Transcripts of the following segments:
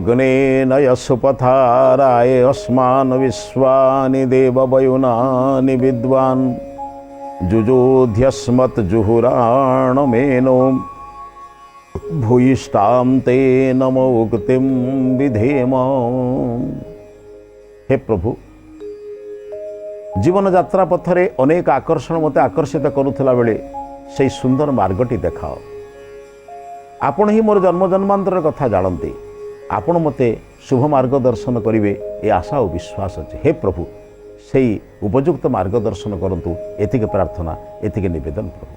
अग्नेन यशुपथाराय अस्मान् विश्वानि देववयुनानि विद्वान् जुजोध्यस्मत् जुहुराणमेनो भूयिष्ठां ते नमोक्तिं विधेम। हे प्रभु, जीवन यात्रा पथरे अनेक आकर्षण मते आकर्षित करुला बेले से सुंदर मार्गटी देखाओ। आपण ही मोर जन्म जन्मांतर कथा जानते, आपण मते शुभ मार्ग दर्शन करेंगे ये आशा और विश्वास अच्छे। हे प्रभु, से उपयुक्त मार्ग दर्शन करंतु, एतिक प्रार्थना एतिक निवेदन। प्रभु,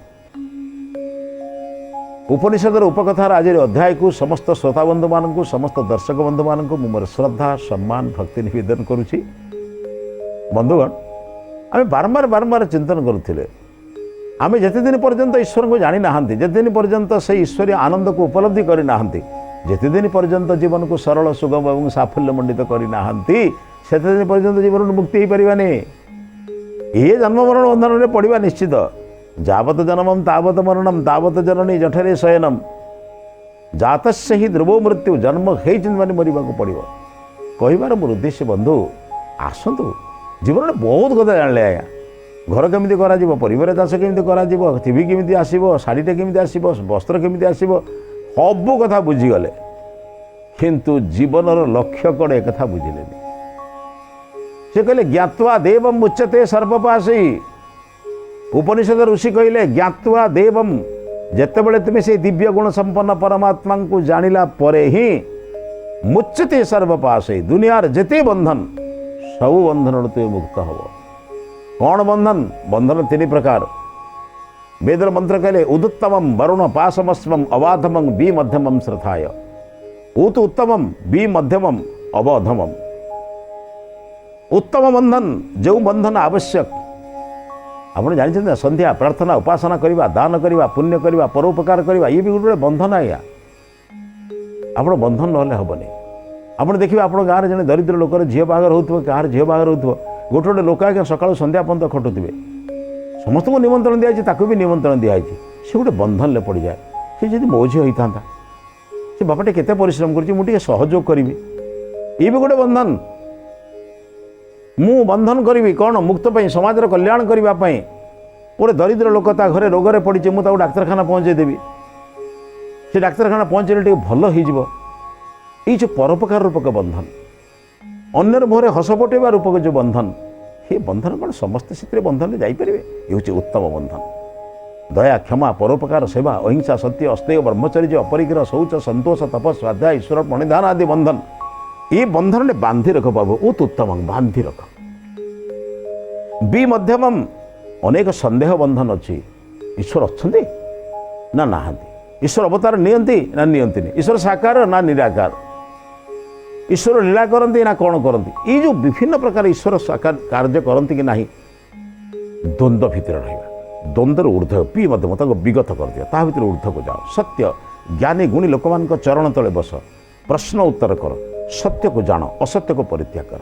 उपनिषदर उपकथार आज अध्याय को समस्त श्रोता बंधु मानक समस्त दर्शक बंधु मानक मोर श्रद्धा सम्मान भक्ति निवेदन करुछि। बंधुगण, आम बारंबार बारंबार चिंतन करुले आम जिते दिन पर्यंत ईश्वर को जानी ना, जिते दिन पर्यंत से ईश्वरीय आनंद को उपलब्धि करना, जिते दिन पर्यंत जीवन को सरल सुगम और साफल्य मंडित करना, से दिन पर्यंत जीवन मुक्ति हो पारानी। ये जन्म मरण बंधन में पड़ा निश्चित। जावत जन्मम तावत मरणम तावत जननी जठरे शयनम जातस्य ही ध्रुवो मृत्यु। जन्म है माने मरवा को पड़ो। कहबार मोर उद्देश्य बंधु, आसतु जीवन में बहुत कथा जाने आज्ञा। घर केमी कर परिवार चाष केमी कर टीवी केमी आसो शाढ़ीटे केमी आसो वस्त्र केमी आसो सबू कथा बुझीगले, किंतु जीवन लक्ष्य कौन एक कथा बुझिले। से कहले ज्ञात्वा देवम उच्यते सर्वपाशी। उपनिषद ऋषि कहले ज्ञात्वा देवम, जेतेबेले तुम से दिव्य गुण संपन्न परमात्मा को जानिला परे ही मुच्यते सर्वपाशी। दुनियार जेते बंधन सब बंधन तुम मुक्त हब। कौन बंधन? बंधन तीन प्रकार। वेदर मंत्र कहले उदुत्तमम वरुण पाशमस्वम अवाधमं बी मध्यमं श्रद्धाय। उत उत्तमम बी मध्यमम अवधमम। उत्तम बंधन जो बंधन आवश्यक आप जानते संध्या प्रार्थना उपासना करवा दान करवा पुण्य करवा परोपकार करवा ये भी गोटे बंधन। आज्ञा आप बंधन ना हेनी। आप देखिए आप गाँव में जन दरिद्र लोकर झील बाहर हो कहार झील बाहर हो गोटे गोटे लोक आज्ञा सका संध्या पर्यंत खटुवे समस्त को निमंत्रण दिखाई ताकू भी निमंत्रण दिखाई से गोटे बंधन ले पड़ जाए। सी जब मो झी होता से बापाटे केते परिश्रम कर सहयोग करी ये भी गोटे बंधन। मु बंधन करी कौन मुक्त समाज कल्याण करने गोटे दरिद्र लोक घरे रोगे पड़ी मुझे डाक्तखाना पहुँचे देवी से डाक्तखाना पहुँचे टे भल हो जो परोपकार रूपक बंधन अन्यर मुहरे हस पटेवा रूपक जो बंधन ये बंधन कौन समस्त से बंधन जापरेंगे। ये हूँ उत्तम बंधन। दया क्षमा परोपकार सेवा अहिंसा सत्य अस्तेय ब्रह्मचर्य अपरिग्रह शौच संतोष तप स्वाध्याय ईश्वर प्रणिधान आदि बंधन ये बंधन ने बांधि रख बाबू। उत उत्तम बांधि रख। बी मध्यमम अनेक संदेह बंधन अच्छी। ईश्वर अच्छा ना नहांती? ईश्वर अवतार नियंती ना नियंती? ईश्वर साकार ना निराकार? ईश्वर लीला करती ना कौन करती? ये जो विभिन्न प्रकार ईश्वर साकार कार्य करती कि नहीं द्वंद्व भितर रहा। द्वंद्वर ऊर्ध्व पी मध्यम विगत कर दिया ता भर ऊर्ध्व को जाओ। सत्य ज्ञानी गुणी लोक मान चरण तले बस प्रश्न उत्तर कर सत्य को जान असत्य को परित्याग कर।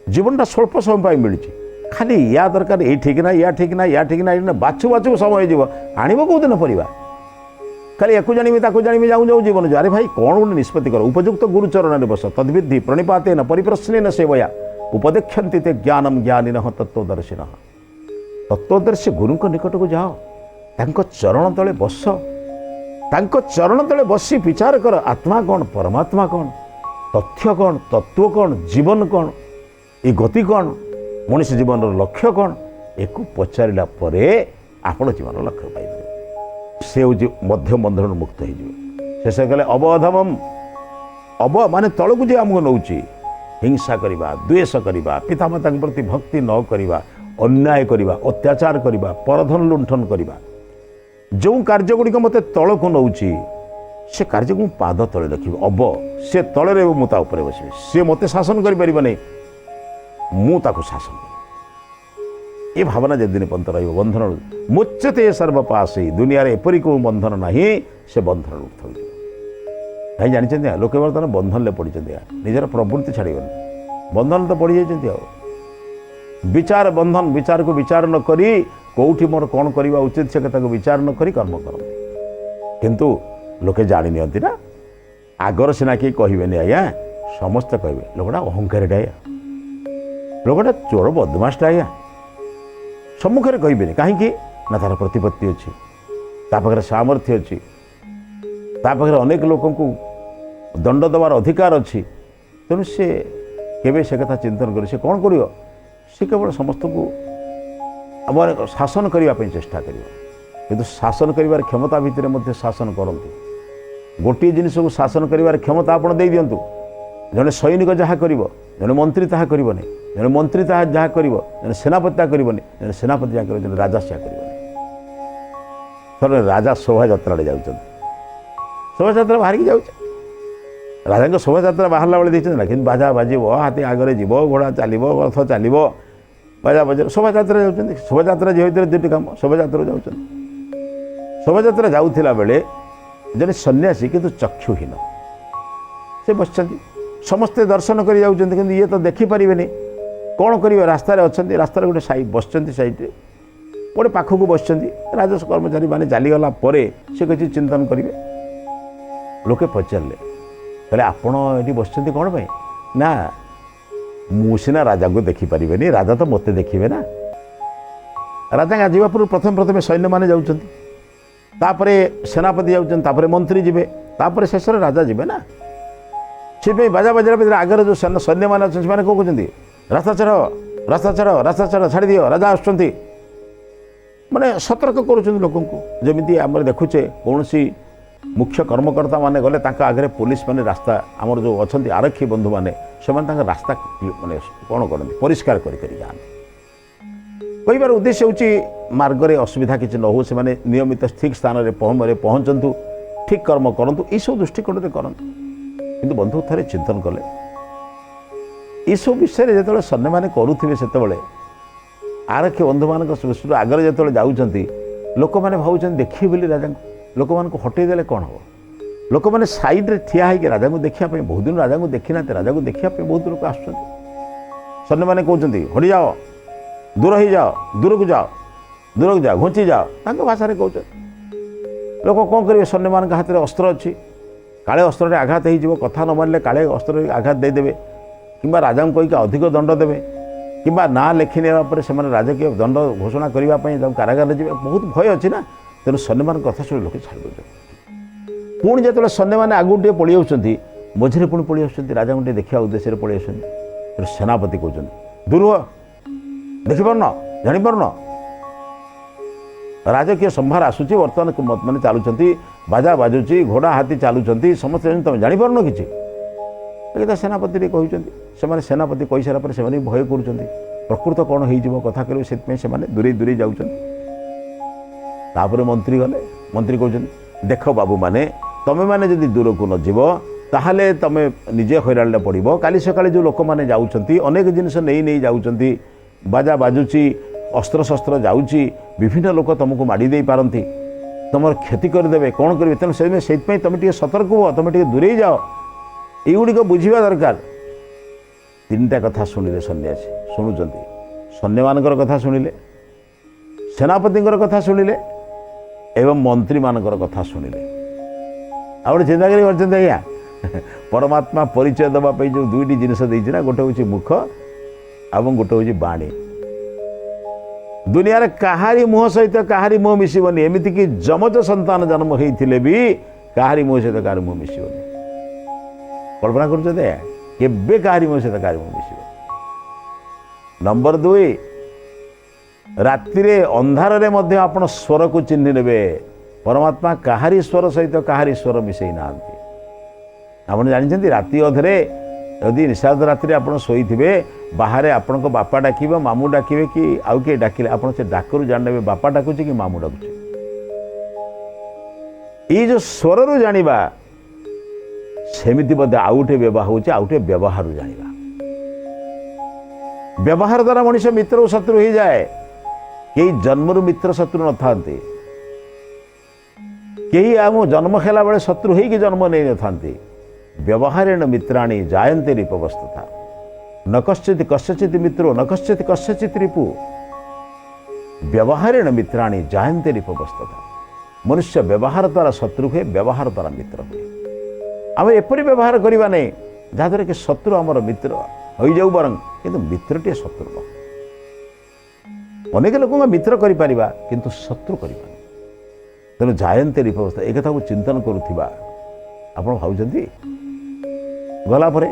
जीवनटा स्वल्प समय मिली खाली या दरकार ये ठीक ना या ठीक ना या ठीक ना बाछु बाछु समय जीव आण कौदिन परिवा खाली या जानी जानी जाऊँ जाऊँ जीवन जो। अरे भाई कौन गोटे निष्पत्ति कर उपयुक्त गुरुचरण बस तद्विधि प्रणिपातेन परिप्रश्नेन सेवया उपदेक्षन्ति ते ज्ञानम ज्ञानिन तत्वदर्शिन। तत्वदर्शी गुरु निकट को जाओ चरण तले बस चरण तले बसी विचार कर आत्मा कौन परमात्मा कौन तथ्य कौन तत्व कौन जीवन कौन ये गति कौन मनुष्य जीवन लक्ष्य कौन एक पचारा आपण जीवन लक्ष्य पाइबे। से हूँ मध्य बंधन मुक्त हो शेष कले अवधमम अव माने तलू जी आमको नौ हिंसा करवा द्वेष करवा पितामाता प्रति भक्ति न करवा अन्याय करवा अत्याचार करवा परधन लुंठन करवा जो कार्यगुड़िक मत तल को नौ से कार्य को पाद तले रखी अव से तले मुता बस सी मत शासन कर शासन ये भावना जब दिन पर्यंत रही बंधन मुच्यते सर्वपाशी। दुनिया एपरी को बंधन ना से बंधन मुक्त हो कहीं जानते लोक बर्तमान बंधन पड़ी निजर प्रवृत्ति छाड़न बंधन तो पड़ जाए। विचार बंधन विचार को विचार न करी कौटी मोर कौन करवा उचित से विचार न करी कर्म करते किंतु लोके जानी ना आगर सीना किए कहबेनि आज्ञा ସମସ୍ତେ କହିବେ ଲୋକଟା ଅହଙ୍କାରୀଟା ଆଜ୍ଞା, ଲୋକଟା ଚୋର ବଦମାସଟା ଆଜ୍ଞା। ସମ୍ମୁଖରେ କହିବେନି, କାହିଁକି ନା ତାର ପ୍ରତିପତ୍ତି ଅଛି, ତା ପାଖରେ ସାମର୍ଥ୍ୟ ଅଛି, ତା ପାଖରେ ଅନେକ ଲୋକଙ୍କୁ ଦଣ୍ଡ ଦେବାର ଅଧିକାର ଅଛି। ତେଣୁ ସେ କେବେ ସେ କଥା ଚିନ୍ତନ କରି ସେ କ'ଣ କରିବ? ସେ କେବଳ ସମସ୍ତଙ୍କୁ ଆମର ଶାସନ କରିବା ପାଇଁ ଚେଷ୍ଟା କରିବ। କିନ୍ତୁ ଶାସନ କରିବାର କ୍ଷମତା ଭିତରେ ମଧ୍ୟ ଶାସନ କରନ୍ତି। ଗୋଟିଏ ଜିନିଷକୁ ଶାସନ କରିବାର କ୍ଷମତା ଆପଣ ଦେଇଦିଅନ୍ତୁ। ଜଣେ ସୈନିକ ଯାହା କରିବ ଜଣେ ମନ୍ତ୍ରୀ ତାହା କରିବନି, ଜଣେ ମନ୍ତ୍ରୀ ତାହା ଯାହା କରିବ ଜଣେ ସେନାପତି ତାହା କରିବନି, ଜଣେ ସେନାପତି ଯାହା କରିବ ଜଣେ ରାଜା ସେହା କରିବନି। ଥରେ ରାଜା ଶୋଭାଯାତ୍ରାରେ ଯାଉଛନ୍ତି, ଶୋଭାଯାତ୍ରା ବାହାରିକି ଯାଉଛି, ରାଜାଙ୍କ ଶୋଭାଯାତ୍ରା ବାହାରିଲା ବେଳେ ଦେଇଛନ୍ତି ନା, କିନ୍ତୁ ବାଜା ବାଜିବ, ହାତୀ ଆଗରେ ଯିବ, ଘୋଡ଼ା ଚାଲିବ, ରଥ ଚାଲିବ, ବାଜା ବାଜିବ, ଶୋଭାଯାତ୍ରା ଯାଉଛନ୍ତି। ଶୋଭାଯାତ୍ରା ଯେ ଭିତରେ ଦୁଇଟି କାମ, ଶୋଭାଯାତ୍ରା ଯାଉଛନ୍ତି। ଶୋଭାଯାତ୍ରା ଯାଉଥିଲା ବେଳେ ଜଣେ ସନ୍ନ୍ୟାସୀ କିନ୍ତୁ ଚକ୍ଷୁହୀନ ସେ ବସିଛନ୍ତି, ସମସ୍ତେ ଦର୍ଶନ କରି ଯାଉଛନ୍ତି, କିନ୍ତୁ ଇଏ ତ ଦେଖିପାରିବେନି, କ'ଣ କରିବେ? ରାସ୍ତାରେ ଅଛନ୍ତି, ରାସ୍ତାରେ ଗୋଟେ ସାଇ ବସିଛନ୍ତି, ସାଇଡ଼୍ରେ ଗୋଟେ ପାଖକୁ ବସିଛନ୍ତି। ରାଜସ୍ୱ କର୍ମଚାରୀ ମାନେ ଚାଲିଗଲା ପରେ ସେ କିଛି ଚିନ୍ତନ କରିବେ। ଲୋକେ ପଚାରିଲେ, କହିଲେ ଆପଣ ଏଠି ବସିଛନ୍ତି କ'ଣ ପାଇଁ? ନା ମୁଁ ସିନା ରାଜାଙ୍କୁ ଦେଖିପାରିବେନି, ରାଜା ତ ମୋତେ ଦେଖିବେ ନା। ରାଜା ଯିବା ପୂର୍ବରୁ ପ୍ରଥମେ ସୈନ୍ୟମାନେ ଯାଉଛନ୍ତି, ତାପରେ ସେନାପତି ଯାଉଛନ୍ତି, ତାପରେ ମନ୍ତ୍ରୀ ଯିବେ, ତାପରେ ଶେଷରେ ରାଜା ଯିବେ ନା। ସେଥିପାଇଁ ବାଜା ବାଜିଲା ଭିତରେ ଆଗରେ ଯେଉଁ ସୈନ୍ୟମାନେ ଅଛନ୍ତି ସେମାନେ କ'ଣ କହୁଛନ୍ତି? ରାସ୍ତା ଛାଡ଼, ରାସ୍ତା ଛାଡ଼, ରାସ୍ତା ଛାଡ଼, ଛାଡ଼ିଦିଅ, ରାଜା ଆସୁଛନ୍ତି। ମାନେ ସତର୍କ କରୁଛନ୍ତି ଲୋକଙ୍କୁ। ଯେମିତି ଆମର ଦେଖୁଛେ କୌଣସି ମୁଖ୍ୟ କର୍ମକର୍ତ୍ତା ମାନେ ଗଲେ ତାଙ୍କ ଆଗରେ ପୋଲିସ ମାନେ ରାସ୍ତା, ଆମର ଯେଉଁ ଅଛନ୍ତି ଆରକ୍ଷୀ ବନ୍ଧୁମାନେ, ସେମାନେ ତାଙ୍କ ରାସ୍ତା ମାନେ କ'ଣ କରନ୍ତି? ପରିଷ୍କାର କରି ଯାଆନ୍ତି। କହିବାର ଉଦ୍ଦେଶ୍ୟ ହେଉଛି ମାର୍ଗରେ ଅସୁବିଧା କିଛି ନ ହେଉ, ସେମାନେ ନିୟମିତ ଠିକ୍ ସ୍ଥାନରେ ପହଞ୍ଚନ୍ତୁ, ଠିକ୍ କର୍ମ କରନ୍ତୁ, ଏଇସବୁ ଦୃଷ୍ଟିକୋଣରେ କରନ୍ତୁ। କିନ୍ତୁ ବନ୍ଧୁ ଥରେ ଚିନ୍ତନ କଲେ ଏସବୁ ବିଷୟରେ ଯେତେବେଳେ ସୈନ୍ୟମାନେ କରୁଥିବେ, ସେତେବେଳେ ଆରକ୍ଷୀ ବନ୍ଧୁମାନଙ୍କ ଦୃଷ୍ଟିରୁ ଆଗରେ ଯେତେବେଳେ ଯାଉଛନ୍ତି, ଲୋକମାନେ ଭାବୁଛନ୍ତି ଦେଖିବେ ବୋଲି ରାଜାଙ୍କୁ, ଲୋକମାନଙ୍କୁ ହଟେଇ ଦେଲେ କ'ଣ ହେବ? ଲୋକମାନେ ସାଇଡ଼୍ରେ ଠିଆ ହେଇକି ରାଜାଙ୍କୁ ଦେଖିବା ପାଇଁ, ବହୁତ ଦିନ ରାଜାଙ୍କୁ ଦେଖିନାହାନ୍ତି, ରାଜାଙ୍କୁ ଦେଖିବା ପାଇଁ ବହୁତ ଲୋକ ଆସୁଛନ୍ତି। ସୈନ୍ୟମାନେ କହୁଛନ୍ତି ହଟିଯାଅ, ଦୂର ହେଇଯାଅ, ଦୂରକୁ ଯାଅ, ଘୁଞ୍ଚି ଯାଅ, ତାଙ୍କ ଭାଷାରେ କହୁଛନ୍ତି। ଲୋକ କ'ଣ କରିବେ? ସୈନ୍ୟମାନଙ୍କ ହାତରେ ଅସ୍ତ୍ର ଅଛି, କାଳେ ଅସ୍ତ୍ରରେ ଆଘାତ ହେଇଯିବ, କଥା ନ ମାନିଲେ କାଳେ ଅସ୍ତ୍ରରେ ଆଘାତ ଦେଇଦେବେ, କିମ୍ବା ରାଜାଙ୍କୁ କହିକି ଅଧିକ ଦଣ୍ଡ ଦେବେ, କିମ୍ବା ନାଁ ଲେଖି ନେବା ପରେ ସେମାନେ ରାଜକୀୟ ଦଣ୍ଡ ଘୋଷଣା କରିବା ପାଇଁ ତାଙ୍କୁ କାରାଗାରରେ ଯିବେ, ବହୁତ ଭୟ ଅଛି ନା। ତେଣୁ ସୈନ୍ୟମାନଙ୍କ କଥା ଶୁଣି ଲୋକେ ଛାଡ଼ି ଦେଉଛନ୍ତି। ପୁଣି ଯେତେବେଳେ ସୈନ୍ୟମାନେ ଆଗକୁ ଟିକେ ପଳେଇ ଆସୁଛନ୍ତି, ମଝିରେ ପୁଣି ପଳେଇ ଆସୁଛନ୍ତି, ରାଜାଙ୍କୁ ଟିକେ ଦେଖିବା ଉଦ୍ଦେଶ୍ୟରେ ପଳେଇ ଆସୁଛନ୍ତି। ତେଣୁ ସେନାପତି କହୁଛନ୍ତି ଦୂର ହୁଅ, ଦେଖିପାରୁନ, ଜାଣିପାରୁନ, ରାଜକୀୟ ସମ୍ଭାର ଆସୁଛି, ବର୍ତ୍ତମାନ ମାନେ ଚାଲୁଛନ୍ତି, ବାଜା ବାଜୁଛି, ଘୋଡ଼ା ହାତୀ ଚାଲୁଛନ୍ତି, ସମସ୍ତେ ତୁମେ ଜାଣିପାରୁନ କିଛି? ଏକଥା ସେନାପତିରେ କହୁଛନ୍ତି। ସେମାନେ ସେନାପତି କହିସାରିଲା ପରେ ସେମାନେ ବି ଭୟ କରୁଛନ୍ତି, ପ୍ରକୃତ କ'ଣ ହେଇଯିବ, କଥା କରିବେ, ସେଥିପାଇଁ ସେମାନେ ଦୂରେଇ ଯାଉଛନ୍ତି। ତାପରେ ମନ୍ତ୍ରୀ ଗଲେ, ମନ୍ତ୍ରୀ କହୁଛନ୍ତି ଦେଖ ବାବୁମାନେ, ତମେମାନେ ଯଦି ଦୂରକୁ ନ ଯିବ ତାହେଲେ ତମେ ନିଜେ ହଇରାଣରେ ପଡ଼ିବ। କାଲି ସକାଳେ ଯେଉଁ ଲୋକମାନେ ଯାଉଛନ୍ତି, ଅନେକ ଜିନିଷ ନେଇ ଯାଉଛନ୍ତି, ବାଜା ବାଜୁଛି, ଅସ୍ତ୍ରଶସ୍ତ୍ର ଯାଉଛି, ବିଭିନ୍ନ ଲୋକ ତୁମକୁ ମାଡ଼ି ଦେଇପାରନ୍ତି, ତୁମର କ୍ଷତି କରିଦେବେ, କ'ଣ କରିବେ? ତେଣୁ ସେଇଥିପାଇଁ ତୁମେ ଟିକେ ସତର୍କ ହୁଅ, ତୁମେ ଟିକେ ଦୂରେଇ ଯାଅ, ଏଇଗୁଡ଼ିକ ବୁଝିବା ଦରକାର। ତିନିଟା କଥା ଶୁଣିଲେ ସନ୍ନ୍ୟାସୀ, ଶୁଣୁଛନ୍ତି, ସୈନ୍ୟମାନଙ୍କର କଥା ଶୁଣିଲେ, ସେନାପତିଙ୍କର କଥା ଶୁଣିଲେ ଏବଂ ମନ୍ତ୍ରୀମାନଙ୍କର କଥା ଶୁଣିଲେ। ଆଉ ଗୋଟେ ଚିନ୍ତା କରି କରିଛନ୍ତି ଆଜ୍ଞା, ପରମାତ୍ମା ପରିଚୟ ଦେବା ପାଇଁ ଯେଉଁ ଦୁଇଟି ଜିନିଷ ଦେଇଛି ନା, ଗୋଟେ ହେଉଛି ମୁଖ ଏବଂ ଗୋଟେ ହେଉଛି ବାଣୀ। ଦୁନିଆରେ କାହାରି ମୁହଁ ସହିତ କାହାରି ମୁହଁ ମିଶିବନି, ଏମିତିକି ଯମଜ ସନ୍ତାନ ଜନ୍ମ ହେଇଥିଲେ ବି କାହାରି ମୁହଁ ସହିତ କାହାରି ମୁହଁ ମିଶିବନି। କଳ୍ପନା କରୁଛନ୍ତି? କେବେ କାହାରି ମୁହଁ ସହିତ କାହାରି ମୁହଁ ମିଶିବନି। ନମ୍ବର 2, ରାତିରେ ଅନ୍ଧାରରେ ମଧ୍ୟ ଆପଣ ସ୍ୱରକୁ ଚିହ୍ନି ନେବେ। ପରମାତ୍ମା କାହାରି ସ୍ୱର ସହିତ କାହାରି ସ୍ୱର ମିଶାଇ ନାହାନ୍ତି। ଆପଣ ଜାଣିଛନ୍ତି, ରାତି ଅଧରେ ଯଦି ନିଶାଦ ରାତିରେ ଆପଣ ଶୋଇଥିବେ, ବାହାରେ ଆପଣଙ୍କ ବାପା ଡାକିବେ, ମାମୁଁ ଡାକିବେ, କି ଆଉ କିଏ ଡାକିଲେ, ଆପଣ ସେ ଡାକରୁ ଜାଣିନେବେ ବାପା ଡାକୁଛି କି ମାମୁଁ ଡାକୁଛି। ଏଇ ଯେଉଁ ସ୍ୱରରୁ ଜାଣିବା, ସେମିତି ମଧ୍ୟ ଆଉ ଗୋଟେ ବ୍ୟବହାର ହେଉଛି, ଆଉ ଗୋଟେ ବ୍ୟବହାରରୁ ଜାଣିବା। ବ୍ୟବହାର ଦ୍ୱାରା ମଣିଷ ମିତ୍ର ଓ ଶତ୍ରୁ ହେଇଯାଏ। କେହି ଜନ୍ମରୁ ମିତ୍ର ଶତ୍ରୁ ନଥାନ୍ତି, କେହି ଆମ ଜନ୍ମ ହେଲା ବେଳେ ଶତ୍ରୁ ହେଇକି ଜନ୍ମ ନେଇନଥାନ୍ତି। ବ୍ୟବହାରେଣ ମିତ୍ରାଣୀ ଜାୟନ୍ତେ ରିପବସ୍ତଥା, न कश्चित् कस्यचित् मित्रो न कश्चित् कस्यचित् रिपु। व्यवहारेण मित्राणि जायन्ते रिपवस्तथा। मनुष्य व्यवहार द्वारा शत्रु हुए, व्यवहार द्वारा मित्र हुए। आम एपरी व्यवहार करवा नहीं ଯାହାଦ୍ୱାରା କି ଶତ୍ରୁ ଆମର ମିତ୍ର ହୋଇଯାଉ ବରଂ କିନ୍ତୁ ମିତ୍ରଟିଏ ଶତ୍ରୁ ନୁହଁ। ଅନେକ ଲୋକଙ୍କ ମିତ୍ର କରିପାରିବା କିନ୍ତୁ ଶତ୍ରୁ କରିପାରିବା। ତେଣୁ ଜାୟନ୍ତେ ରିପବସ୍ଥା ଏ କଥାକୁ ଚିନ୍ତନ କରୁଥିବା ଆପଣ ଭାବୁଛନ୍ତି। ଗଲା ପରେ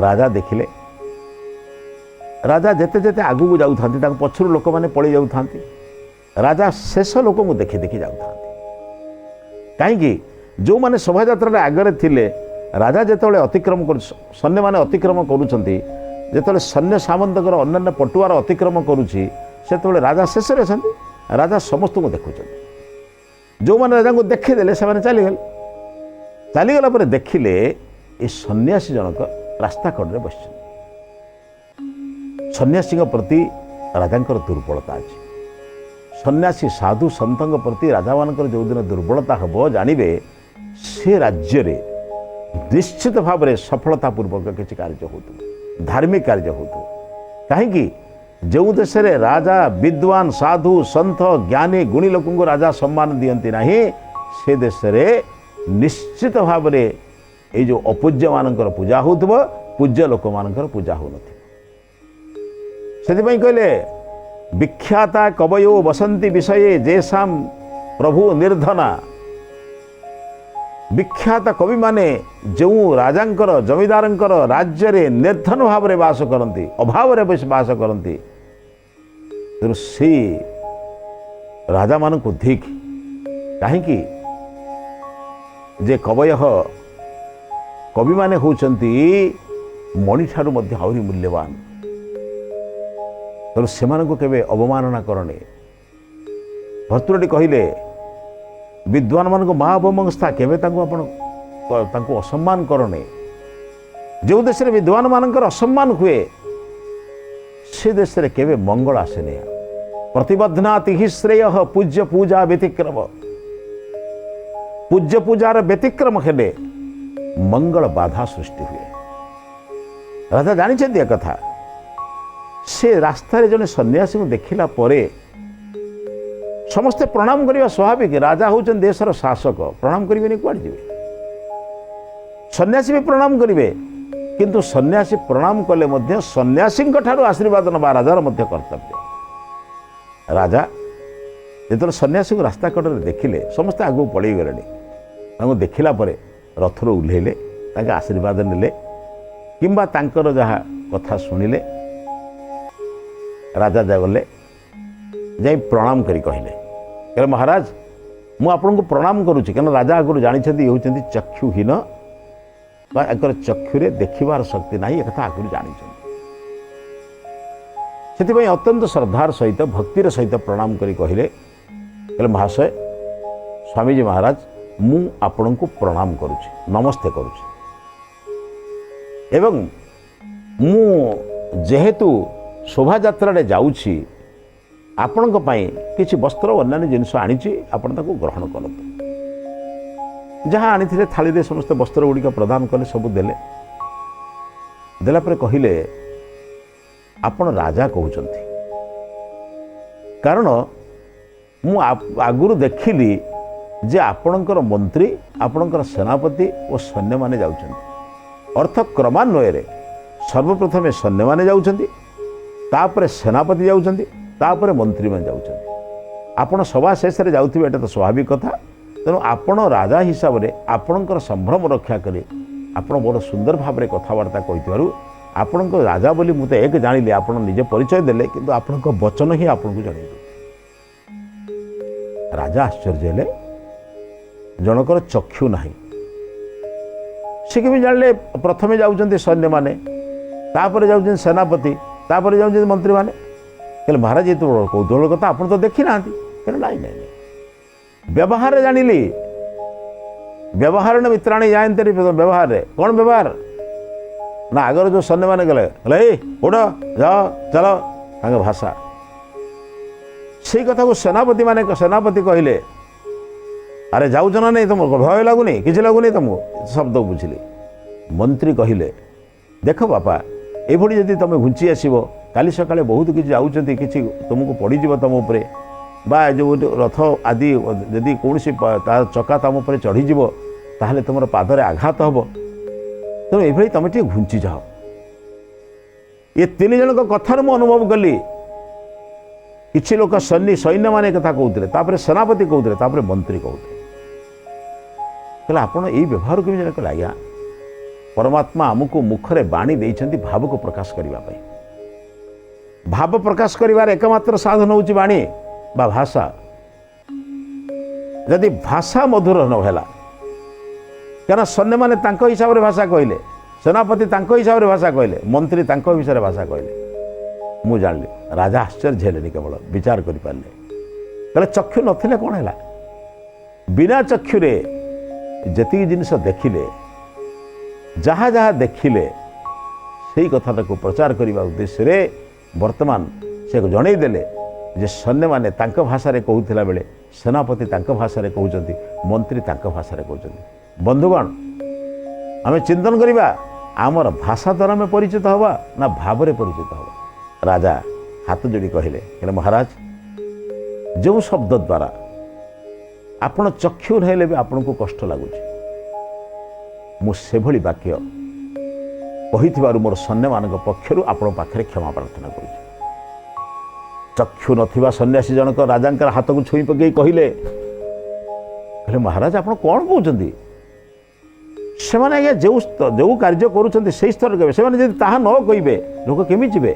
ରାଜା ଦେଖିଲେ, ରାଜା ଯେତେ ଯେତେ ଆଗକୁ ଯାଉଥାନ୍ତି ତାଙ୍କ ପଛରୁ ଲୋକମାନେ ପଳେଇ ଯାଉଥାନ୍ତି। ରାଜା ଶେଷ ଲୋକଙ୍କୁ ଦେଖି ଦେଖି ଯାଉଥାନ୍ତି। କାହିଁକି? ଯେଉଁମାନେ ଶୋଭାଯାତ୍ରାରେ ଆଗରେ ଥିଲେ ରାଜା ଯେତେବେଳେ ଅତିକ୍ରମ ସୈନ୍ୟମାନେ ଅତିକ୍ରମ କରୁଛନ୍ତି, ଯେତେବେଳେ ସୈନ୍ୟ ସାମନ୍ତଙ୍କର ଅନ୍ୟାନ୍ୟ ପଟୁଆର ଅତିକ୍ରମ କରୁଛି ସେତେବେଳେ ରାଜା ଶେଷରେ ଅଛନ୍ତି। ରାଜା ସମସ୍ତଙ୍କୁ ଦେଖୁଛନ୍ତି। ଯେଉଁମାନେ ରାଜାଙ୍କୁ ଦେଖିଦେଲେ ସେମାନେ ଚାଲିଗଲେ। ଚାଲିଗଲା ପରେ ଦେଖିଲେ ଏ ସନ୍ନ୍ୟାସୀ ଜଣକ ରାସ୍ତା କଡ଼ରେ ବସିଛନ୍ତି। ସନ୍ନ୍ୟାସୀଙ୍କ ପ୍ରତି ରାଜାଙ୍କର ଦୁର୍ବଳତା ଅଛି। ସନ୍ନ୍ୟାସୀ ସାଧୁ ସନ୍ଥଙ୍କ ପ୍ରତି ରାଜାମାନଙ୍କର ଯେଉଁଦିନ ଦୁର୍ବଳତା ହେବ ଜାଣିବେ ସେ ରାଜ୍ୟରେ ନିଶ୍ଚିତ ଭାବରେ ସଫଳତାପୂର୍ବକ କିଛି କାର୍ଯ୍ୟ ହେଉଥିବ, ଧାର୍ମିକ କାର୍ଯ୍ୟ ହେଉଥିବ। କାହିଁକି? ଯେଉଁ ଦେଶରେ ରାଜା ବିଦ୍ୱାନ ସାଧୁ ସନ୍ଥ ଜ୍ଞାନୀ ଗୁଣୀ ଲୋକଙ୍କୁ ରାଜା ସମ୍ମାନ ଦିଅନ୍ତି ନାହିଁ ସେ ଦେଶରେ ନିଶ୍ଚିତ ଭାବରେ ଏଇ ଯେଉଁ ଅପୂଜ୍ୟମାନଙ୍କର ପୂଜା ହେଉଥିବ, ପୂଜ୍ୟ ଲୋକମାନଙ୍କର ପୂଜା ହେଉନଥିବ। ସେଥିପାଇଁ କହିଲେ ବିଖ୍ୟାତା କବୟୋ ବସନ୍ତି ବିଷୟେ ଯେସାମ୍ ପ୍ରଭୁ ନିର୍ଧନା। ବିଖ୍ୟାତ କବିମାନେ ଯେଉଁ ରାଜାଙ୍କର ଜମିଦାରଙ୍କର ରାଜ୍ୟରେ ନିର୍ଧନ ଭାବରେ ବାସ କରନ୍ତି, ଅଭାବରେ ବାସ କରନ୍ତି, ତେଣୁ ସେ ରାଜାମାନଙ୍କୁ ଧିକ୍। କାହିଁକି? ଯେ କବିମାନେ ହେଉଛନ୍ତି ମଣିଠାରୁ ମଧ୍ୟ ଆହୁରି ମୂଲ୍ୟବାନ। ତେଣୁ ସେମାନଙ୍କୁ କେବେ ଅବମାନନା କରନି। ଭର୍ତ୍ତୃହରି କହିଲେ ବିଦ୍ୱାନମାନଙ୍କୁ ମା ଅବମଂସ୍ଥା, କେବେ ତାଙ୍କୁ ଅସମ୍ମାନ କରନି। ଯେଉଁ ଦେଶରେ ବିଦ୍ୱାନମାନଙ୍କର ଅସମ୍ମାନ ହୁଏ ସେ ଦେଶରେ କେବେ ମଙ୍ଗଳ ଆସେନି। ପ୍ରତିବଧ୍ନାତି ହି ଶ୍ରେୟ ପୂଜ୍ୟ ପୂଜା ବ୍ୟତିକ୍ରମ। ପୂଜ୍ୟ ପୂଜାର ବ୍ୟତିକ୍ରମ ହେଲେ ମଙ୍ଗଳ ବାଧା ସୃଷ୍ଟି ହୁଏ। ରାଜା ଜାଣିଛନ୍ତି ଏକଥା। ସେ ରାସ୍ତାରେ ଜଣେ ସନ୍ନ୍ୟାସୀଙ୍କୁ ଦେଖିଲା ପରେ ସମସ୍ତେ ପ୍ରଣାମ କରିବା ସ୍ୱାଭାବିକ। ରାଜା ହେଉଛନ୍ତି ଦେଶର ଶାସକ, ପ୍ରଣାମ କରିବେନି କୁଆଡ଼େ ଯିବେ? ସନ୍ନ୍ୟାସୀ ବି ପ୍ରଣାମ କରିବେ, କିନ୍ତୁ ସନ୍ନ୍ୟାସୀ ପ୍ରଣାମ କଲେ ମଧ୍ୟ ସନ୍ନ୍ୟାସୀଙ୍କ ଠାରୁ ଆଶୀର୍ବାଦ ନେବା ରାଜାର ମଧ୍ୟ କର୍ତ୍ତବ୍ୟ। ରାଜା ଯେତେବେଳେ ସନ୍ନ୍ୟାସୀଙ୍କୁ ରାସ୍ତା କଡ଼ରେ ଦେଖିଲେ ସମସ୍ତେ ଆଗକୁ ପଳେଇ ଗଲେଣି। ତାଙ୍କୁ ଦେଖିଲା ପରେ ରଥରୁ ଓହ୍ଲେଇଲେ, ତାଙ୍କ ଆଶୀର୍ବାଦ ନେଲେ କିମ୍ବା ତାଙ୍କର ଯାହା କଥା ଶୁଣିଲେ। ରାଜା ଗଲେ, ଯାଇ ପ୍ରଣାମ କରି କହିଲେ ମହାରାଜ ମୁଁ ଆପଣଙ୍କୁ ପ୍ରଣାମ କରୁଛି। କାରଣ ରାଜା ଆଗରୁ ଜାଣିଛନ୍ତି ଇଏ ହେଉଛନ୍ତି ଚକ୍ଷୁହୀନ ବା ଏଙ୍କର ଚକ୍ଷୁରେ ଦେଖିବାର ଶକ୍ତି ନାହିଁ, ଏକଥା ଆଗରୁ ଜାଣିଛନ୍ତି। ସେଥିପାଇଁ ଅତ୍ୟନ୍ତ ଶ୍ରଦ୍ଧାର ସହିତ ଭକ୍ତିର ସହିତ ପ୍ରଣାମ କରି କହିଲେ ମହାଶୟ, ସ୍ୱାମୀଜୀ ମହାରାଜ ମୁଁ ଆପଣଙ୍କୁ ପ୍ରଣାମ କରୁଛି, ନମସ୍ତେ କରୁଛି। ଏବଂ ମୁଁ ଯେହେତୁ ଶୋଭାଯାତ୍ରାରେ ଯାଉଛି ଆପଣଙ୍କ ପାଇଁ କିଛି ବସ୍ତ୍ର ଓ ଅନ୍ୟାନ୍ୟ ଜିନିଷ ଆଣିଛି, ଆପଣ ତାକୁ ଗ୍ରହଣ କରନ୍ତୁ। ଯାହା ଆଣିଥିଲେ ଥାଳିରେ ସମସ୍ତେ ବସ୍ତ୍ର ଗୁଡ଼ିକ ପ୍ରଦାନ କଲେ, ସବୁ ଦେଲେ। ଦେଲା ପରେ କହିଲେ ଆପଣ ରାଜା କହୁଛନ୍ତି, କାରଣ ମୁଁ ଆଗରୁ ଦେଖିଲି ଯେ ଆପଣଙ୍କର ମନ୍ତ୍ରୀ, ଆପଣଙ୍କର ସେନାପତି ଓ ସୈନ୍ୟମାନେ ଯାଉଛନ୍ତି। ଅର୍ଥ କ୍ରମାନ୍ୱୟରେ ସର୍ବପ୍ରଥମେ ସୈନ୍ୟମାନେ ଯାଉଛନ୍ତି, ତାପରେ ସେନାପତି ଯାଉଛନ୍ତି, ତାପରେ ମନ୍ତ୍ରୀମାନେ ଯାଉଛନ୍ତି। ଆପଣ ସଭା ଶେଷରେ ଯାଉଥିବେ, ଏଇଟା ତ ସ୍ୱାଭାବିକ କଥା। ତେଣୁ ଆପଣ ରାଜା ହିସାବରେ ଆପଣଙ୍କର ସମ୍ଭ୍ରମ ରକ୍ଷା କରି ଆପଣ ବଡ଼ ସୁନ୍ଦର ଭାବରେ କଥାବାର୍ତ୍ତା କହିଥିବାରୁ ଆପଣଙ୍କ ରାଜା ବୋଲି ମୁଁ ତ ଏକ ଜାଣିଲି, ଆପଣ ନିଜେ ପରିଚୟ ଦେଲେ, କିନ୍ତୁ ଆପଣଙ୍କ ବଚନ ହିଁ ଆପଣଙ୍କୁ ଜଣାଇଦେବ। ରାଜା ଆଶ୍ଚର୍ଯ୍ୟ ହେଲେ, ଜଣଙ୍କର ଚକ୍ଷୁ ନାହିଁ। ସେ କେମିତି ଜାଣିଲେ? ପ୍ରଥମେ ଯାଉଛନ୍ତି ସୈନ୍ୟମାନେ, ତାପରେ ଯାଉଛନ୍ତି ସେନାପତି, ତାପରେ ଯାଉଛନ୍ତି ମନ୍ତ୍ରୀମାନେ। କହିଲେ ମହାରାଜ ଏ ତ କୌତୁହଳ କଥା, ଆପଣ ତ ଦେଖିନାହାନ୍ତି। କହିଲେ ନାଇଁ ନାଇଁ ନାଇଁ, ବ୍ୟବହାରରେ ଜାଣିଲି। ବ୍ୟବହାର ମିତ୍ରାଣୀ ଯାଆନ୍ତି ବ୍ୟବହାରରେ। କ'ଣ ବ୍ୟବହାର? ନା ଆଗରେ ଯେଉଁ ସୈନ୍ୟମାନେ ଗଲେ ଏଇ ଉଠ ଯାଅ ଚାଲ, ତାଙ୍କ ଭାଷା। ସେଇ କଥାକୁ ସେନାପତି କହିଲେ ଆରେ ଯାଉଛ ନା ନାଇଁ, ତମକୁ ଭୟ ଲାଗୁନି? କିଛି ଲାଗୁନି ତମକୁ? ଶବ୍ଦ ବୁଝିଲି। ମନ୍ତ୍ରୀ କହିଲେ ଦେଖ ବାପା, ଏଭଳି ଯଦି ତମେ ଘୁଞ୍ଚି ଆସିବ, କାଲି ସକାଳେ ବହୁତ କିଛି ଯାଉଛନ୍ତି, କିଛି ତୁମକୁ ପଡ଼ିଯିବ ତମ ଉପରେ, ବା ଯେଉଁ ରଥ ଆଦି ଯଦି କୌଣସି ତାର ଚକା ତମ ଉପରେ ଚଢ଼ିଯିବ, ତାହେଲେ ତୁମର ପାଦରେ ଆଘାତ ହେବ। ତେଣୁ ଏଭଳି ତୁମେ ଟିକେ ଘୁଞ୍ଚି ଯାଅ। ଏ ତିନି ଜଣଙ୍କ କଥାରୁ ମୁଁ ଅନୁଭବ କଲି କିଛି ଲୋକ ସୈନ୍ୟମାନେ କଥା କହୁଥିଲେ, ତାପରେ ସେନାପତି କହୁଥିଲେ, ତାପରେ ମନ୍ତ୍ରୀ କହୁଥିଲେ। କହିଲେ ଆପଣ ଏଇ ବ୍ୟବହାର କେମିତି ଜାଣି? କହିଲେ ଆଜ୍ଞା ପରମାତ୍ମା ଆମକୁ ମୁଖରେ ବାଣୀ ଦେଇଛନ୍ତି ଭାବକୁ ପ୍ରକାଶ କରିବା ପାଇଁ। ଭାବ ପ୍ରକାଶ କରିବାର ଏକମାତ୍ର ସାଧନ ହେଉଛି ବାଣୀ ବା ଭାଷା। ଯଦି ଭାଷା ମଧୁର ନ ହେଲା, କାରଣ ସୈନ୍ୟମାନେ ତାଙ୍କ ହିସାବରେ ଭାଷା କହିଲେ, ସେନାପତି ତାଙ୍କ ହିସାବରେ ଭାଷା କହିଲେ, ମନ୍ତ୍ରୀ ତାଙ୍କ ବିଷୟରେ ଭାଷା କହିଲେ, ମୁଁ ଜାଣିଲି ରାଜା ଆଶ୍ଚର୍ଯ୍ୟ ହେଲେନି, କେବଳ ବିଚାର କରିପାରିଲେ। କହିଲେ ଚକ୍ଷୁ ନଥିଲେ କ'ଣ ହେଲା? ବିନା ଚକ୍ଷୁରେ ଯେତିକି ଜିନିଷ ଦେଖିଲେ, ଯାହା ଯାହା ଦେଖିଲେ ସେଇ କଥାଟାକୁ ପ୍ରଚାର କରିବା ଉଦ୍ଦେଶ୍ୟରେ ବର୍ତ୍ତମାନ ସେ ଜଣେଇଦେଲେ ଯେ ସୈନ୍ୟମାନେ ତାଙ୍କ ଭାଷାରେ କହୁଥିଲା ବେଳେ ସେନାପତି ତାଙ୍କ ଭାଷାରେ କହୁଛନ୍ତି, ମନ୍ତ୍ରୀ ତାଙ୍କ ଭାଷାରେ କହୁଛନ୍ତି। ବନ୍ଧୁଗଣ, ଆମେ ଚିନ୍ତନ କରିବା ଆମର ଭାଷା ଦ୍ୱାରା ଆମେ ପରିଚିତ ହେବା ନା ଭାବରେ ପରିଚିତ ହେବା? ରାଜା ହାତ ଯୋଡ଼ି କହିଲେ ମହାରାଜ, ଯେଉଁ ଶବ୍ଦ ଦ୍ୱାରା ଆପଣ ଚକ୍ଷୁ ରହିଲେ ବି ଆପଣଙ୍କୁ କଷ୍ଟ ଲାଗୁଛି, ମୁଁ ସେଭଳି ବାକ୍ୟ କହିଥିବାରୁ ମୋର ସୈନ୍ୟମାନଙ୍କ ପକ୍ଷରୁ ଆପଣଙ୍କ ପାଖରେ କ୍ଷମା ପ୍ରାର୍ଥନା କରୁଛି। ଚକ୍ଷୁ ନଥିବା ସନ୍ନ୍ୟାସୀ ଜଣକ ରାଜାଙ୍କର ହାତକୁ ଛୁଇଁ ପକାଇ କହିଲେ ମହାରାଜ ଆପଣ କ'ଣ କହୁଛନ୍ତି? ସେମାନେ ଆଜ୍ଞା ଯେଉଁ କାର୍ଯ୍ୟ କରୁଛନ୍ତି ସେଇ ସ୍ତରରେ କହିବେ, ସେମାନେ ଯଦି ତାହା ନ କହିବେ ଲୋକ କେମିତି ଯିବେ?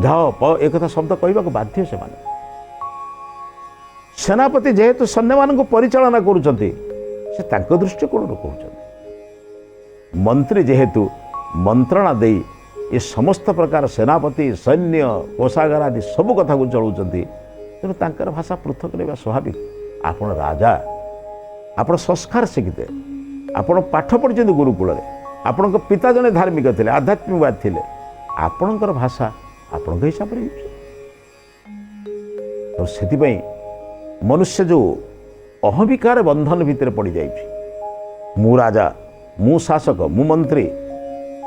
ଯାଅ ଏକଥା ଶବ୍ଦ କହିବାକୁ ବାଧ୍ୟ ସେମାନେ। ସେନାପତି ଯେହେତୁ ସୈନ୍ୟମାନଙ୍କୁ ପରିଚାଳନା କରୁଛନ୍ତି, ସେ ତାଙ୍କ ଦୃଷ୍ଟିକୋଣରୁ କହୁଛନ୍ତି। ମନ୍ତ୍ରୀ ଯେହେତୁ ମନ୍ତ୍ରଣା ଦେଇ ଏ ସମସ୍ତ ପ୍ରକାର ସେନାପତି, ସୈନ୍ୟ, କୋଷାଗାର ଆଦି ସବୁ କଥାକୁ ଚଳୁଛନ୍ତି, ତେଣୁ ତାଙ୍କର ଭାଷା ପୃଥକ ରହିବା ସ୍ୱାଭାବିକ। ଆପଣ ରାଜା, ଆପଣ ସଂସ୍କାର ଶିଖିତେ, ଆପଣ ପାଠ ପଢ଼ିଛନ୍ତି ଗୁରୁକୁଳରେ, ଆପଣଙ୍କ ପିତା ଜଣେ ଧାର୍ମିକ ଥିଲେ, ଆଧ୍ୟାତ୍ମିକବାଦ ଥିଲେ, ଆପଣଙ୍କର ଭାଷା ଆପଣଙ୍କ ହିସାବରେ ହେଉଛି। ତେଣୁ ସେଥିପାଇଁ ମନୁଷ୍ୟ ଯେଉଁ ଅହମିକାର ବନ୍ଧନ ଭିତରେ ପଡ଼ିଯାଇଛି, ମୁଁ ରାଜା, ମୁଁ ଶାସକ, ମୁଁ ମନ୍ତ୍ରୀ,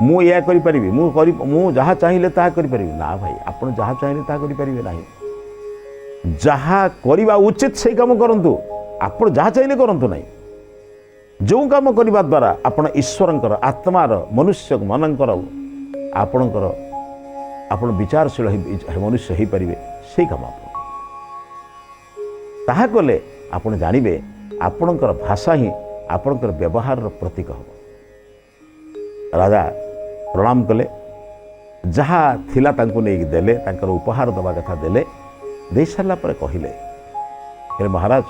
ମୁଁ ଏହା କରିପାରିବି, ମୁଁ ଯାହା ଚାହିଁଲେ ତାହା କରିପାରିବି, ନା ଭାଇ, ଆପଣ ଯାହା ଚାହିଁଲେ ତାହା କରିପାରିବେ ନାହିଁ। ଯାହା କରିବା ଉଚିତ ସେଇ କାମ କରନ୍ତୁ, ଆପଣ ଯାହା ଚାହିଁଲେ କରନ୍ତୁ ନାହିଁ। ଯେଉଁ କାମ କରିବା ଦ୍ୱାରା ଆପଣ ଈଶ୍ୱରଙ୍କର, ଆତ୍ମାର, ମନୁଷ୍ୟମାନଙ୍କର ଆପଣ ବିଚାରଶୀଳ ମନୁଷ୍ୟ ହୋଇପାରିବେ, ସେଇ କାମ ଆପଣ ତାହା କଲେ ଆପଣ ଜାଣିବେ ଆପଣଙ୍କର ଭାଷା ହିଁ ଆପଣଙ୍କର ବ୍ୟବହାରର ପ୍ରତୀକ ହେବ। ରାଜା ପ୍ରଣାମ କଲେ, ଯାହା ଥିଲା ତାଙ୍କୁ ନେଇକି ଦେଲେ, ତାଙ୍କର ଉପହାର ଦେବା କଥା ଦେଲେ, ଦେଇସାରିଲା ପରେ କହିଲେ ମହାରାଜ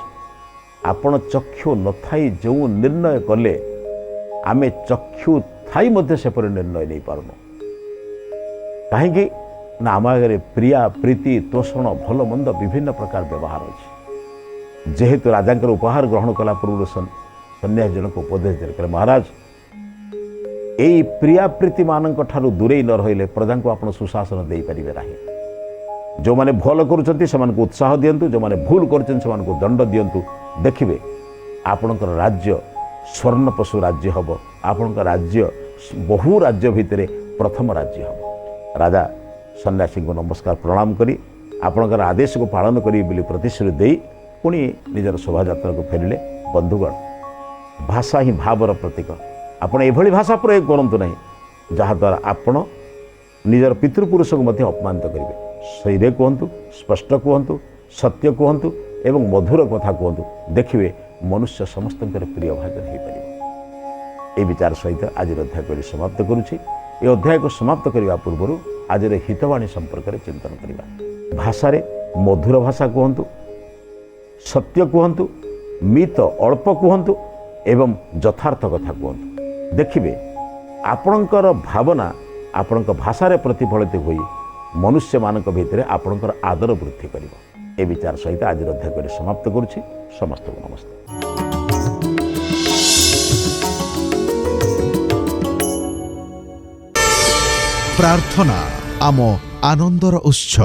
ଆପଣ ଚକ୍ଷୁ ନଥାଇ ଯେଉଁ ନିର୍ଣ୍ଣୟ କଲେ, ଆମେ ଚକ୍ଷୁ ଥାଇ ମଧ୍ୟ ସେପରି ନିର୍ଣ୍ଣୟ ନେଇପାରୁନୁ। କାହିଁକି ନା ଆମ ଆଗରେ ପ୍ରିୟା, ପ୍ରୀତି, ତୋଷଣ, ଭଲ ମନ୍ଦ ବିଭିନ୍ନ ପ୍ରକାର ବ୍ୟବହାର ଅଛି। ଯେହେତୁ ରାଜାଙ୍କର ଉପହାର ଗ୍ରହଣ କଲା ପୂର୍ବରୁ ସନ୍ନ୍ୟାସୀ ଜଣକ ଉପଦେଶ ଦେଲେ, ମହାରାଜ ଏଇ ପ୍ରିୟା ପ୍ରୀତି ମାନଙ୍କ ଠାରୁ ଦୂରେଇ ନ ରହିଲେ ପ୍ରଜାଙ୍କୁ ଆପଣ ସୁଶାସନ ଦେଇପାରିବେ ନାହିଁ। ଯେଉଁମାନେ ଭଲ କରୁଛନ୍ତି ସେମାନଙ୍କୁ ଉତ୍ସାହ ଦିଅନ୍ତୁ, ଯେଉଁମାନେ ଭୁଲ କରୁଛନ୍ତି ସେମାନଙ୍କୁ ଦଣ୍ଡ ଦିଅନ୍ତୁ। ଦେଖିବେ ଆପଣଙ୍କର ରାଜ୍ୟ ସ୍ୱର୍ଣ୍ଣପଶୁ ରାଜ୍ୟ ହେବ, ଆପଣଙ୍କ ରାଜ୍ୟ ବହୁ ରାଜ୍ୟ ଭିତରେ ପ୍ରଥମ ରାଜ୍ୟ ହେବ। ରାଜା ସନ୍ନ୍ୟାସୀଙ୍କୁ ନମସ୍କାର ପ୍ରଣାମ କରି ଆପଣଙ୍କର ଆଦେଶକୁ ପାଳନ କରିବେ ବୋଲି ପ୍ରତିଶ୍ରୁତି ଦେଇ ପୁଣି ନିଜର ଶୋଭାଯାତ୍ରାକୁ ଫେରିଲେ। ବନ୍ଧୁଗଣ, ଭାଷା ହିଁ ଭାବର ପ୍ରତୀକ। ଆପଣ ଏଭଳି ଭାଷା ପ୍ରୟୋଗ କରନ୍ତୁ ନାହିଁ ଯାହାଦ୍ୱାରା ଆପଣ ନିଜର ପିତୃପୁରୁଷକୁ ମଧ୍ୟ ଅପମାନିତ କରିବେ। ସେଇରେ କୁହନ୍ତୁ, ସ୍ପଷ୍ଟ କୁହନ୍ତୁ, ସତ୍ୟ କୁହନ୍ତୁ ଏବଂ ମଧୁର କଥା କୁହନ୍ତୁ। ଦେଖିବେ ମନୁଷ୍ୟ ସମସ୍ତଙ୍କର ପ୍ରିୟ ଭାଜନ ହୋଇପାରିବ। এই ବିଚାର ସହିତ ଆଜିର ଅଧ୍ୟାୟକୁ ସମାପ୍ତ କରୁଛି। ଏ ଅଧ୍ୟାୟକୁ ସମାପ୍ତ କରିବା ପୂର୍ବରୁ ଆଜିର ହିତବାଣୀ ସମ୍ପର୍କରେ ଚିନ୍ତନ କରିବା। ଭାଷାରେ ମଧୁର ଭାଷା କୁହନ୍ତୁ, ସତ୍ୟ କୁହନ୍ତୁ, ମିତ ଅଳ୍ପ କୁହନ୍ତୁ ଏବଂ ଯଥାର୍ଥ କଥା କୁହନ୍ତୁ। ଦେଖିବେ ଆପଣଙ୍କର ଭାବନା ଆପଣଙ୍କ ଭାଷାରେ ପ୍ରତିଫଳିତ ହୋଇ ମନୁଷ୍ୟମାନଙ୍କ ଭିତରେ ଆପଣଙ୍କର ଆଦର ବୃଦ୍ଧି କରିବ। ଏ ବିଚାର ସହିତ ଆଜିର ଅଧ୍ୟାୟକୁ ସମାପ୍ତ କରୁଛି। ସମସ୍ତଙ୍କୁ ନମସ୍କାର। ପ୍ରାର୍ଥନା ଆମ ଆନନ୍ଦର ଉତ୍ସ।